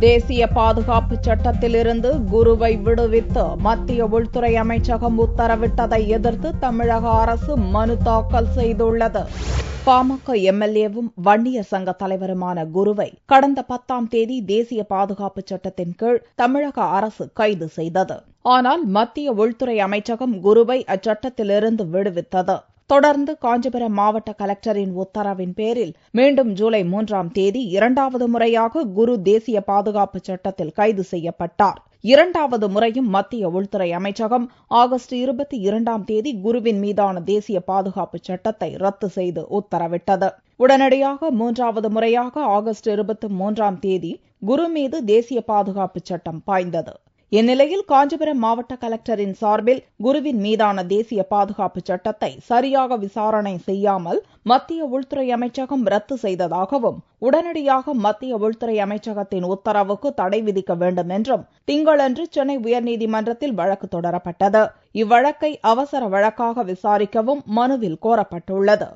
தேசிய பாதுகாப்பு சட்டத்திலிருந்து குருவை விடுவித்து மத்திய உள்துறை அமைச்சகம் உத்தரவிட்டதை எதிர்த்து தமிழக அரசு மனு தாக்கல் செய்துள்ளது. பாமக எம்எல்ஏவும் வன்னியர் சங்க தலைவருமான குருவை கடந்த 10ஆம் தேதி தேசிய பாதுகாப்பு சட்டத்தின் கீழ் தமிழக அரசு கைது செய்தது. ஆனால் மத்திய உள்துறை அமைச்சகம் குருவை அச்சட்டத்திலிருந்து விடுவித்தது. தொடர்ந்து காஞ்சிபுரம் மாவட்ட கலெக்டரின் உத்தரவின் பேரில் மீண்டும் ஜூலை 3ஆம் தேதி 2வது முறையாக குரு தேசிய பாதுகாப்பு சட்டத்தில் கைது செய்யப்பட்டார். 2வது முறையும் மத்திய உள்துறை அமைச்சகம் ஆகஸ்ட் 22ஆம் தேதி குருவின் மீதான தேசிய பாதுகாப்பு சட்டத்தை ரத்து செய்து உத்தரவிட்டது. உடனடியாக 3வது முறையாக ஆகஸ்ட் 23ஆம் தேதி குரு மீது தேசிய பாதுகாப்பு சட்டம் பாய்ந்தது. இந்நிலையில் காஞ்சிபுரம் மாவட்ட கலெக்டரின் சார்பில் குருவின் மீதான தேசிய பாதுகாப்பு சட்டத்தை சரியாக விசாரணை செய்யாமல் மத்திய உள்துறை அமைச்சகம் ரத்து செய்ததாகவும், உடனடியாக மத்திய உள்துறை அமைச்சகத்தின் உத்தரவுக்கு தடை விதிக்க வேண்டும் என்றும் திங்களன்று சென்னை உயர்நீதிமன்றத்தில் வழக்கு தொடரப்பட்டது. இவ்வழக்கை அவசர வழக்காக விசாரிக்கவும் மனுவில் கோரப்பட்டுள்ளது.